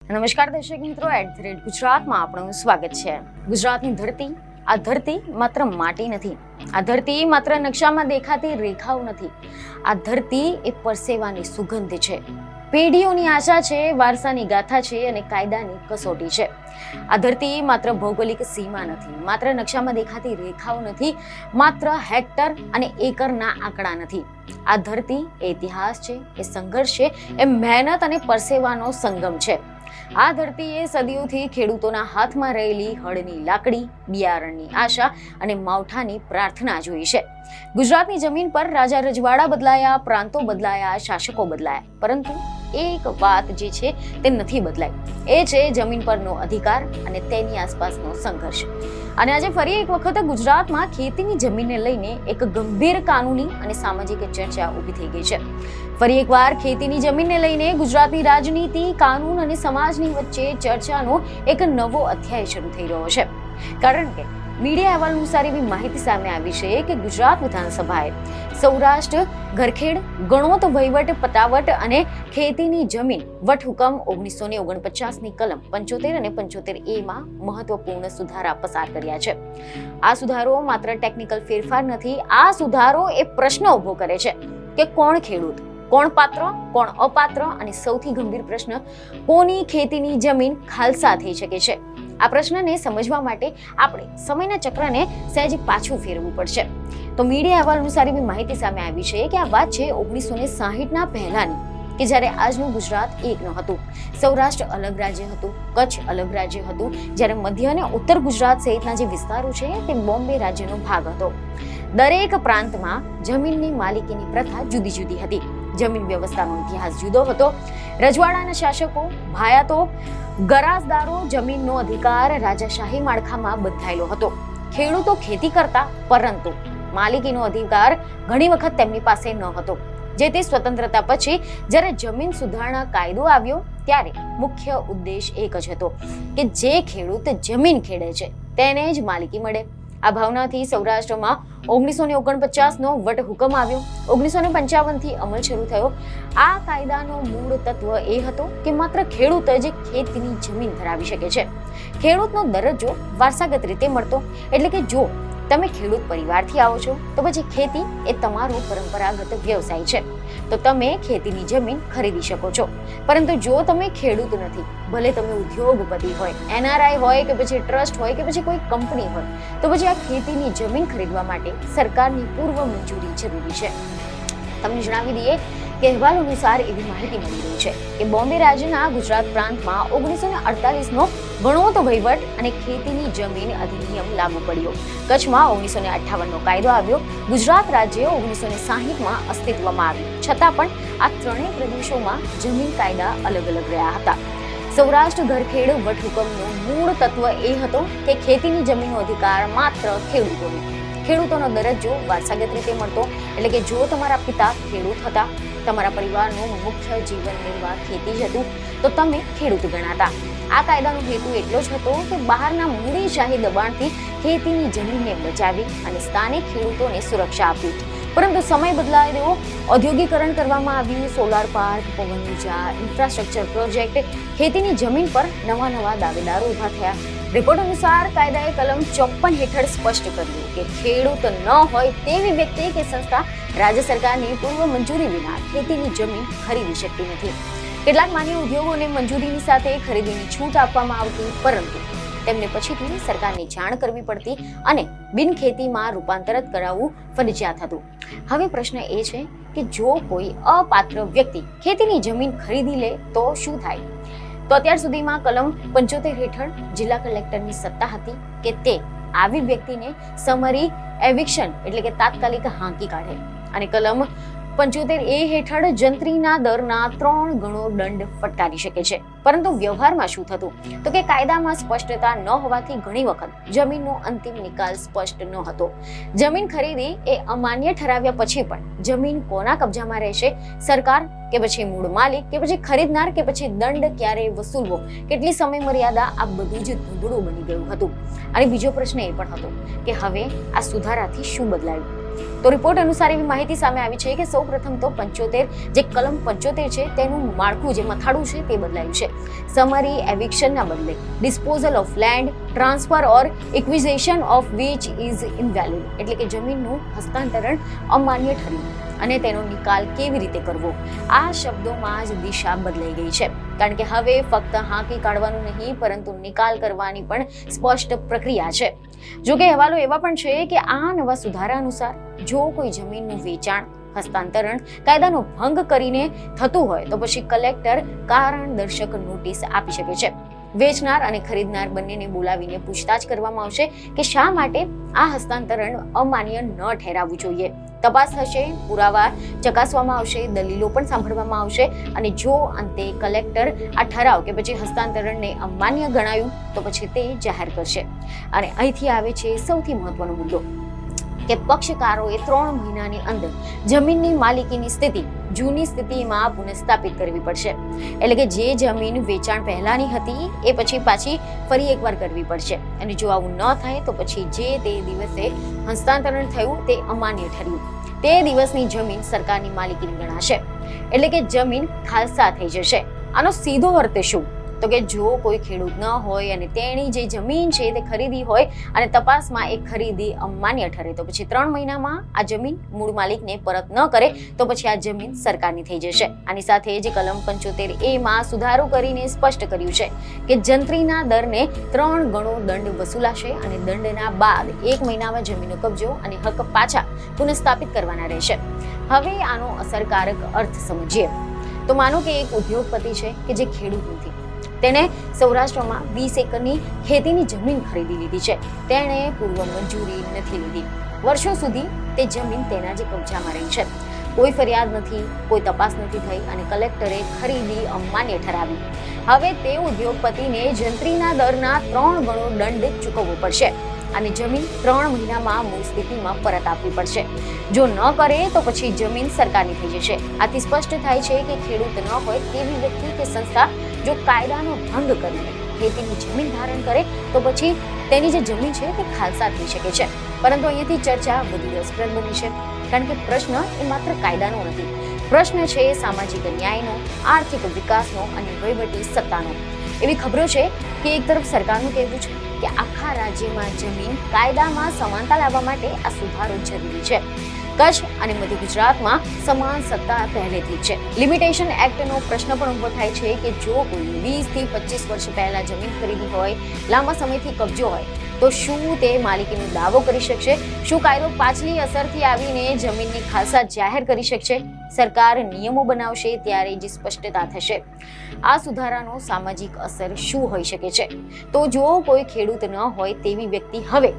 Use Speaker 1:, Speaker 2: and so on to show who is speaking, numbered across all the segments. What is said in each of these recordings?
Speaker 1: નમસ્કાર દર્શક મિત્રો, ગુજરાતમાં આપણું સ્વાગત છે. ગુજરાતની ધરતી, આ ધરતી માત્ર માટી નથી, આ ધરતી માત્ર નકશામાં દેખાતી રેખાઓ નથી, આ ધરતી એ પરસેવાની સુગંધ છે, પેઢીઓની આશા છે, વારસાની ગાથા છે અને કાયદાની કસોટી છે. આ ધરતી માત્ર ભૌગોલિક સીમા નથી, માત્ર નકશામાં દેખાતી રેખાઓ નથી, માત્ર હેક્ટર અને એકરના આંકડા નથી. આ ધરતી એ ઇતિહાસ છે, એ સંઘર્ષ છે, એ મહેનત અને પરસેવાનો સંગમ છે. આ ધરતીએ સદીઓથી ખેડૂતોના હાથમાં રહેલી હળની લાકડી, બિયારણની આશા અને માવઠાની પ્રાર્થના જોઈ છે. ગુજરાતની જમીન પર રાજા રજવાડા બદલાયા, પ્રાંતો બદલાયા, શાસકો બદલાયા, પરંતુ એક વાત જે છે તે નથી બદલાઈ. એ છે જમીન પરનો અધિકાર અને તેની આસપાસનો સંઘર્ષ. અને આજે ફરી એક વખત ગુજરાતમાં ખેતીની જમીનને લઈને એક ગંભીર કાનૂની અને સામાજિક ચર્ચા ઊભી થઈ ગઈ છે. ફરી એકવાર ખેતીની જમીનને લઈને ગુજરાતની રાજનીતિ, કાનૂન અને સમાજની વચ્ચે ચર્ચાનો એક નવો અધ્યાય શરૂ થઈ રહ્યો છે. કારણ કે મીડિયા અહેવાલ અનુસાર એવી માહિતી સામે આવી છે કે ગુજરાત વિધાનસભાએ સૌરાષ્ટ્ર, ઘરખેડ, ગણોત, વહીવટ, પટાવટ અને ખેતીની જમીન વટહુકમ 1949ની કલમ 75 અને 75A માં મહત્વપૂર્ણ સુધારા પસાર કર્યા છે. આ સુધારો માત્ર ટેકનિકલ ફેરફાર નથી, આ સુધારો એ પ્રશ્ન ઊભો કરે છે કે કોણ ખેડૂત, કોણ પાત્ર, કોણ અપાત્ર અને સૌથી ગંભીર પ્રશ્ન, કોની ખેતીની જમીન ખાલસા થઈ શકે છે. આ પ્રશ્નને સમજવા માટે આપણે સમયના ચક્રને સહેજ પાછું ફેરવવું પડશે. તો મીડિયા અહેવાલ અનુસાર એવી માહિતી સામે આવી છે કે આ વાત છે 1960ના પહેલાની, કે જ્યારે આજનું ગુજરાત એક ન હતું. સૌરાષ્ટ્ર અલગ રાજ્ય હતું, કચ્છ અલગ રાજ્ય હતું, જ્યારે મધ્ય અને ઉત્તર ગુજરાત સહિતના જે વિસ્તારો છે તે બોમ્બે રાજ્યનો ભાગ હતો. દરેક પ્રાંતમાં જમીનની માલિકીની પ્રથા જુદી જુદી હતી. જમીન વ્યવસ્થાનો ઇતિહાસ જુદો હતો. રજવાડાના શાસકો, ભાયાતો, ગરાસદારો જમીનનો અધિકાર રાજાશાહી માળખામાં બંધાયેલો હતો. ખેડૂતો ખેતી કરતા, પરંતુ માલિકીનો અધિકાર ઘણી વખત તેમની પાસે ન હતો. જે તે સ્વતંત્રતા પછી જ્યારે જમીન સુધારણા કાયદો આવ્યો ત્યારે મુખ્ય ઉદ્દેશ એક જ હતો કે જે ખેડૂત જમીન ખેડે છે તેને જ માલિકી મળે. આ ભાવનાથી સૌરાષ્ટ્રમાં 1949નો વટહુકમ આવ્યો. 1955થી અમલ શરૂ થયો. આ કાયદાનો મૂળ તત્વ એ હતો કે માત્ર ખેડૂત જ ખેતીની જમીન ધરાવી શકે છે. ખેડૂતનો દરજ્જો વારસાગત રીતે મળતો, એટલે કે જો તમે ખેડૂત પરિવારથી આવો છો તો પછી ખેતી એ તમારો પરંપરાગત વ્યવસાય છે, તો તમે ખેતીની જમીન ખરીદી શકો છો. પરંતુ જો તમે ખેડૂત નથી, ભલે તમે ઉદ્યોગપતિ હોય, NRI હોય કે પછી ટ્રસ્ટ હોય કે પછી કોઈ કંપની હોય, તો પછી આ ખેતીની જમીન ખરીદવા માટે સરકારની પૂર્વ મંજૂરી જરૂરી છે. તમને જણાવી દઈએ કે અહેવાલ અનુસાર એવી માહિતી મળી રહી છે કે બોમ્બે રાજ્યના ગુજરાત પ્રાંતમાં 1948નો ગણોત, વહીવટ અને ખેતીની જમીન અધિનિયમ લાગુ પડ્યો. કચ્છમાં 1958નો કાયદો આવ્યો. ગુજરાત રાજ્ય 1960માં અસ્તિત્વમાં આવ્યું. છતાં પણ આ ત્રણેય પ્રદેશોમાં જમીન કાયદા અલગ અલગ રહ્યા હતા. સૌરાષ્ટ્ર ઘરખેડ વટહુકમનો મૂળ તત્વ એ હતો કે ખેતીની જમીનનો અધિકાર માત્ર ખેડૂતોનો દરજ્જો વારસાગત રીતે મળતો, એટલે કે જો તમારા પિતા ખેડૂત હતા, તમારા પરિવારનું મુખ્ય જીવન નિર્વાહ ખેતી જ હતું, તો તમે ખેડૂત ગણાતા. આ કાયદાનો હેતુ એટલો જ હતો કે બહારના મૂડીશાહી દબાણથી ખેતીની જમીનને બચાવી અને સ્થાનિક ખેડૂતોને સુરક્ષા આપવી. પરંતુ સમય બદલાયો, ઔદ્યોગિકરણ કરવામાં આવ્યું, સોલાર પાર્ક, પવન ઉર્જા, ઇન્ફ્રાસ્ટ્રક્ચર પ્રોજેક્ટ, ખેતીની જમીન પર નવા દાવેદારો ઉભા થયા. રિપોર્ટ અનુસાર કાયદાએ કલમ 54 હેઠળ સ્પષ્ટ કર્યું કે ખેડૂત ન હોય તેવી વ્યક્તિ કે સંસ્થા રાજ્ય સરકારની પૂર્વ મંજૂરી વિના ખેતીની જમીન ખરીદી શકતી નથી. કેટલાક માન્ય ઉદ્યોગોને મંજૂરીની સાથે ખરીદીની છૂટ આપવામાં આવતી, પરંતુ તેમને પછીથી સરકારની જાણ કરવી પડતી અને બિનખેતીમાં રૂપાંતરિત કરાવવું ફરજિયાત હતું. હવે પ્રશ્ન એ છે કે જો કોઈ અપાત્ર વ્યક્તિ ખેતીની જમીન ખરીદી લે તો શું થાય? તો અત્યાર સુધીમાં કલમ 75 હેઠળ જિલ્લા કલેક્ટરની સત્તા હતી કે તે આવી વ્યક્તિને સમરી એવિક્શન એટલે કે તાત્કાલિક હાંકી કાઢે, અને કલમ 75A હેઠળ જંત્રીના દરના 3 ગણો દંડ ફટકારી શકે છે. પરંતુ વ્યવહારમાં શું થતું? તો કે કાયદામાં સ્પષ્ટતા ન હોવાથી ઘણી વખત જમીનનો અંતિમ નિકાલ સ્પષ્ટ ન હતો. જમીન ખરીદી એ અમાન્ય ઠરાવ્યા પછી પણ જમીન કોના કબજામાં રહેશે, સરકાર કે પછી મૂળ માલિક કે પછી ખરીદનાર કે પછી દંડ ક્યારે વસૂલવો, કેટલી સમય મર્યાદા, આ બધું જ ધૂંધળું બની ગયું હતું. અને બીજો પ્રશ્ન એ પણ હતો કે હવે આ સુધારાથી શું બદલાયું? તો રિપોર્ટ અનુસાર એવી માહિતી સામે આવી છે કે સૌપ્રથમ તો 75 જે કલમ 75 છે તેનું માળખું જે મથાળું છે તે બદલાયું છે. સમરી એવિક્શનના બદલે disposal of land transfer or acquisition of which is invalid, એટલે કે જમીનનું હસ્તાંતરણ અમાન્ય ઠર્યું અને તેનો નિકાલ કેવી રીતે કરવો, આ શબ્દોમાં જ દિશા બદલાઈ ગઈ છે. કારણ કે હવે ફક્ત હાંકી કાઢવાનું નહીં પરંતુ નિકાલ કરવાની પણ સ્પષ્ટ પ્રક્રિયા છે. જોકે અહેવાલો એવા પણ છે કે આ નવા સુધારા અનુસાર જો કોઈ જમીનનું વેચાણ હસ્તાંતરણ કાયદાનો ભંગ કરીને થતું હોય તો પછી કલેક્ટર કારણ દર્શક નોટિસ આપી શકે છે. વેચનાર અને ખરીદનાર બંનેને બોલાવીને પૂછતાછ કરવામાં આવશે કે શા માટે આ હસ્તાંતરણ અમાન્ય ન ઠેરાવવું જોઈએ. તપાસ થશે, પુરાવા ચકાસવામાં આવશે, દલીલો પણ સાંભળવામાં આવશે અને જો અંતે કલેક્ટર આ ઠરાવ કે પછી હસ્તાંતરણને અમાન્ય ગણાયું તો પછી તે જાહેર કરશે. અને અહીંથી આવે છે સૌથી મહત્વનો મુદ્દો કે પક્ષકારોએ 3 મહિનાની અંદર જમીનની માલિકીની સ્થિતિ જૂની સ્થિતિમાં પુનઃસ્થાપિત કરવી પડશે. એટલે કે જે જમીન વેચાણ પહેલાની હતી એ પછી પાછી ફરી એકવાર કરવી પડશે અને જો આવું ન થાય તો પછી જે તે દિવસે હસ્તાંતરણ થયું તે અમાન્ય ઠર્યું તે દિવસની જમીન સરકારની માલિકીની ગણાશે. એટલે કે જમીન ખાલસા થઈ જશે. આનો સીધો અર્થ શું? તો કે જો કોઈ ખેડૂત ન હોય અને તેની જે જમીન છે તે ખરીદી હોય અને તપાસમાં એ ખરીદી અમાન્ય ઠરે તો પછી 3 મહિનામાં આ જમીન મૂળ માલિકને પરત ન કરે તો પછી આ જમીન સરકારની થઈ જશે. આની સાથે જે કલમ 75A માં સુધારો કરીને સ્પષ્ટ કર્યું છે કે જંત્રીના દરને 3 ગણો દંડ વસૂલાશે અને દંડના બાદ 1 મહિનામાં જમીનનો કબજો અને હક પાછા પુનઃસ્થાપિત કરવાના રહેશે. હવે આનો અસરકારક અર્થ સમજીએ તો માનો કે એક ઉદ્યોગપતિ છે કે જે ખેડૂત નથી. તેણે સૌરાષ્ટ્રમાં 20 એકરની ખેતીની જમીન ખરીદી લીધી છે. તેણે પૂર્વ મંજૂરી નથી લીધી. વર્ષો સુધી તે જમીન તેના જ કબજામાં રહી છે. કોઈ ફરિયાદ નથી, કોઈ તપાસ નથી થઈ અને કલેક્ટરે ખરીદી અમાન્ય ઠરાવી. હવે તે ઉદ્યોગપતિને જંત્રીના દરના 3 ગણો દંડ ચૂકવવો પડશે અને જમીન 3 મહિનામાં મૂળ સ્થિતિમાં પરત આપવી પડશે. જો ન કરે તો પછી જમીન સરકારની થઈ જશે. આથી સ્પષ્ટ થાય છે કે ખેડૂત ન હોય તેવી વ્યક્તિ કે સંસ્થા જો કાયદાનો ભંગ કરીને ખેતીની જમીન ધારણ કરે તો પછી તેની જે જમીન છે તે ખાલસા થઈ શકે છે. પરંતુ અહીંયાથી ચર્ચા વધુ રસપ્રદ બની છે કારણ કે પ્રશ્ન એ માત્ર કાયદાનો નથી. પ્રશ્ન છે સામાજિક ન્યાયનો, આર્થિક વિકાસનો અને વહીવટી સત્તાનો. એવી ખબરો છે કે એક તરફ સરકારનું કહેવું છે કે આખા રાજ્યમાં જમીન કાયદામાં સમાનતા લાવવા માટે આ સુધારો જરૂરી છે. કચ્છ અને મધ્ય ગુજરાતમાં સમાન સત્તા પહેલેથી છે. લિમિટેશન એક્ટનો પ્રશ્ન પણ ઉભો થાય છે કે જો કોઈ 20 થી 25 વર્ષ પહેલા જમીન ખરીદી હોય, લાંબા સમયથી કબજો હોય તો શું તે માલિકીનો દાવો કરી શકશે? શું કાયદો પાછલી અસરથી આવીને જમીનની ખાલસા જાહેર કરી શકશે? સરકાર નિયમો બનાવશે ત્યારે જ સ્પષ્ટતા થશે. આ સુધારાનો સામાજિક અસર શું હોઈ શકે છે? તો જો કોઈ ખેડૂત ન હોય તેવી વ્યક્તિ હવે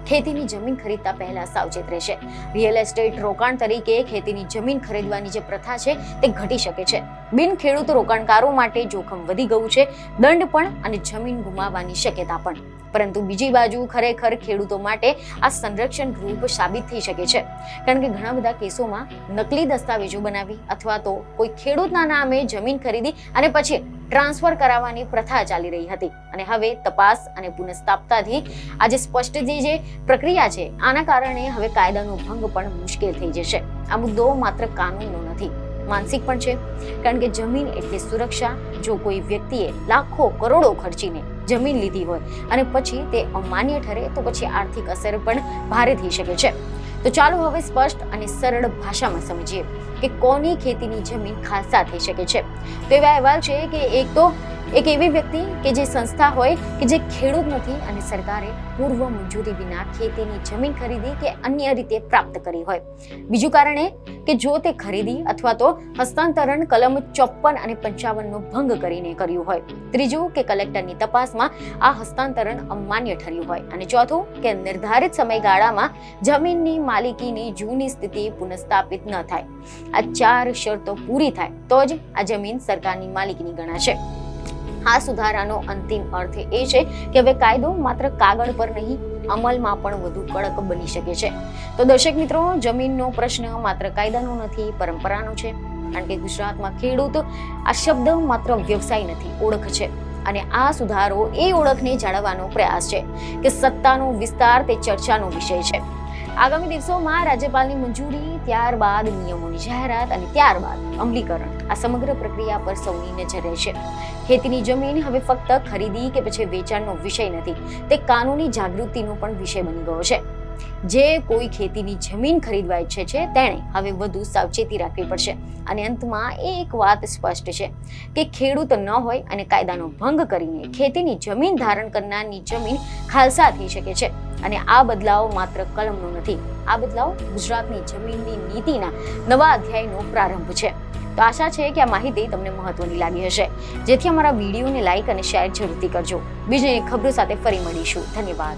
Speaker 1: ખેતીની જમીન ખરીદતા પહેલા સાવચેત રહેશે. રિયલ એસ્ટેટ રોકાણ તરીકે ખેતીની જમીન ખરીદવાની જે પ્રથા છે તે ઘટી શકે છે. બિન ખેડૂત રોકાણકારો માટે જોખમ વધી ગયું છે, દંડ પણ અને જમીન ગુમાવવાની શક્યતા પણ. પરંતુ બીજી બાજુ ખરેખર ખેડૂતો માટે આ સંરક્ષણ રૂપ સાબિત થઈ શકે છે. કારણ કે ઘણા બધા કેસોમાં નકલી દસ્તાવેજો બનાવી અથવા તો કોઈ ખેડૂતના નામે જમીન ખરીદી અને પછી ટ્રાન્સફર કરાવવાની પ્રથા ચાલી રહી હતી અને હવે તપાસ અને પુનઃસ્થાપનાથી આજે સ્પષ્ટ જે પ્રક્રિયા છે આના કારણે હવે કાયદાનો ભંગ પણ મુશ્કેલ થઈ જશે. આ મુદ્દો માત્ર કાનૂનનો નથી, માનસિક પણ છે. કારણ કે જમીન એટલે સુરક્ષા. જો કોઈ વ્યક્તિએ લાખો કરોડો ખર્ચીને જમીન લીધી હોય અને પછી તે અમાન્ય ઠરે તો પછી આર્થિક અસર પણ ભારે થઈ શકે છે. તો ચાલો હવે સ્પષ્ટ અને સરળ ભાષામાં સમજીએ કે કોની ખેતીની જમીન ખાલસા થઈ શકે છે. તો એવા અહેવાલ છે કે એક એવી વ્યક્તિ કે જે સંસ્થા હોય કે જે ખેડૂત નથી અને સરકારે પૂર્વ મંજૂરી વિના ખેતીની જમીન ખરીદી કે અન્ય રીતે પ્રાપ્ત કરી હોય. બીજું કારણ એ કે જો તે ખરીદી અથવા તો હસ્તાંતરણ કલમ 54 અને 55 નો ભંગ કરીને કર્યું હોય. ત્રીજું કે કલેક્ટરની તપાસમાં આ હસ્તાંતરણ અમાન્ય ઠર્યું હોય. અને ચોથું કે નિર્ધારિત સમયગાળામાં જમીનની માલિકીની જૂની સ્થિતિ પુનઃસ્થાપિત ન થાય. આ 4 શરતો પૂરી થાય તો જ આ જમીન સરકારની માલિકીની ગણાશે. આ સુધારાનો અંતિમ અર્થ એ છે કે હવે કાયદો માત્ર કાગળ પર નહીં, અમલમાં પણ વધુ કડક બની શકે છે. તો દર્શક મિત્રો, જમીનનો પ્રશ્ન માત્ર કાયદાનો નથી, પરંપરાનો છે. કારણ કે ગુજરાતમાં ખેડૂત આ શબ્દ માત્ર વ્યવસાય નથી, ઓળખ છે. અને આ સુધારો એ ઓળખને જાળવવાનો પ્રયાસ છે કે સત્તાનો વિસ્તાર તે ચર્ચાનો વિષય છે. આગામી દિવસોમાં રાજ્યપાલની મંજૂરી, ત્યારબાદ નિયમોની જાહેરાત અને ત્યારબાદ અમલીકરણ, આ સમગ્ર પ્રક્રિયા પર સૌની નજર રહેશે. ખેતીની જમીન હવે ફક્ત ખરીદી કે પછી વેચાણનો વિષય નથી, તે કાનૂની જાગૃતિનો પણ વિષય બની ગયો છે. જે કોઈ ખેતીની જમીન ખરીદવા ઈચ્છે છે તેણે હવે વધુ સાવચેતી રાખવી પડશે. અને અંતમાં એક વાત સ્પષ્ટ છે કે ખેડૂત ન હોય અને કાયદાનો ભંગ કરીને ખેતીની જમીન ધારણ કરનારની જમીન ખાલસા થઈ શકે છે. અને આ બદલાવ માત્ર કલમનો નથી, આ બદલાવ ગુજરાતની જમીનની નીતિના નવા અધ્યાયનો પ્રારંભ છે. તો આશા છે કે આ માહિતી તમને મહત્વની લાગી હશે, જેથી અમારા વિડીયોને લાઈક અને શેર જરૂરથી કરજો. બીજી ખબરો સાથે ફરી મળીશું. ધન્યવાદ.